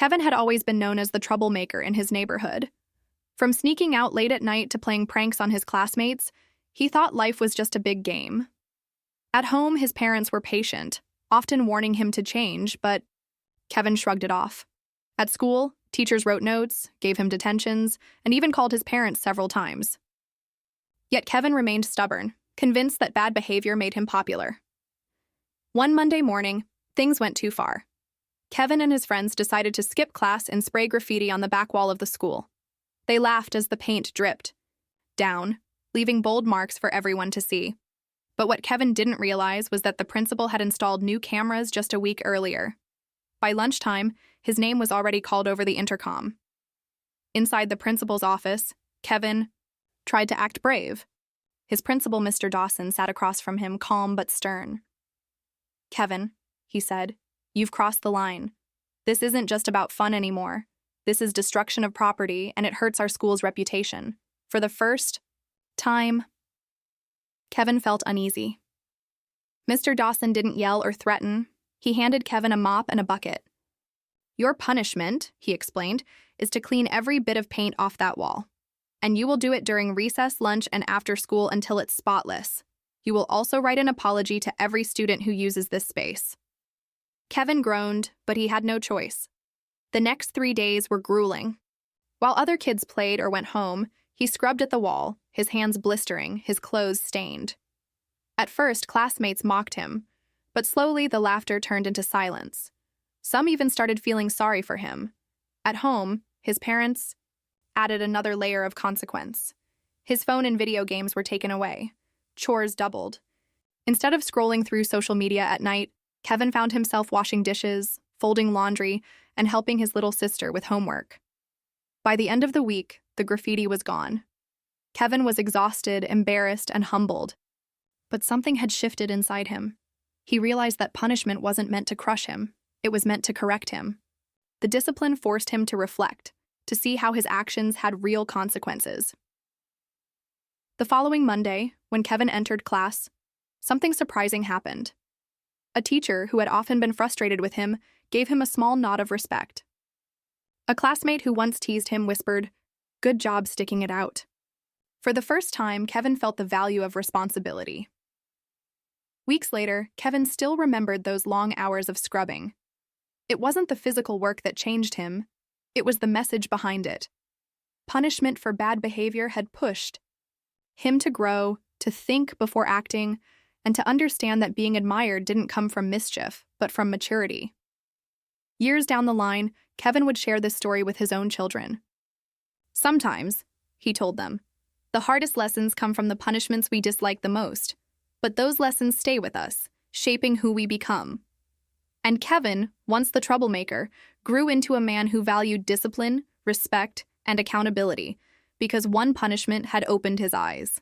Kevin had always been known as the troublemaker in his neighborhood. From sneaking out late at night to playing pranks on his classmates, he thought life was just a big game. At home, his parents were patient, often warning him to change, but Kevin shrugged it off. At school, teachers wrote notes, gave him detentions, and even called his parents several times. Yet Kevin remained stubborn, convinced that bad behavior made him popular. One Monday morning, things went too far. Kevin and his friends decided to skip class and spray graffiti on the back wall of the school. They laughed as the paint dripped down, leaving bold marks for everyone to see. But what Kevin didn't realize was that the principal had installed new cameras just a week earlier. By lunchtime, his name was already called over the intercom. Inside the principal's office, Kevin tried to act brave. His principal, Mr. Dawson, sat across from him, calm but stern. "Kevin," he said, "you've crossed the line. This isn't just about fun anymore. This is destruction of property, and it hurts our school's reputation. For the first time..." Kevin felt uneasy. Mr. Dawson didn't yell or threaten. He handed Kevin a mop and a bucket. "Your punishment," he explained, "is to clean every bit of paint off that wall. And you will do it during recess, lunch, and after school until it's spotless. You will also write an apology to every student who uses this space." Kevin groaned, but he had no choice. The next 3 days were grueling. While other kids played or went home, he scrubbed at the wall, his hands blistering, his clothes stained. At first, classmates mocked him, but slowly the laughter turned into silence. Some even started feeling sorry for him. At home, his parents added another layer of consequence. His phone and video games were taken away. Chores doubled. Instead of scrolling through social media at night, Kevin found himself washing dishes, folding laundry, and helping his little sister with homework. By the end of the week, the graffiti was gone. Kevin was exhausted, embarrassed, and humbled. But something had shifted inside him. He realized that punishment wasn't meant to crush him. It was meant to correct him. The discipline forced him to reflect, to see how his actions had real consequences. The following Monday, when Kevin entered class, something surprising happened. A teacher, who had often been frustrated with him, gave him a small nod of respect. A classmate who once teased him whispered, "Good job sticking it out." For the first time, Kevin felt the value of responsibility. Weeks later, Kevin still remembered those long hours of scrubbing. It wasn't the physical work that changed him. It was the message behind it. Punishment for bad behavior had pushed him to grow, to think before acting, and to understand that being admired didn't come from mischief, but from maturity. Years down the line, Kevin would share this story with his own children. "Sometimes," he told them, "the hardest lessons come from the punishments we dislike the most, but those lessons stay with us, shaping who we become." And Kevin, once the troublemaker, grew into a man who valued discipline, respect, and accountability, because one punishment had opened his eyes.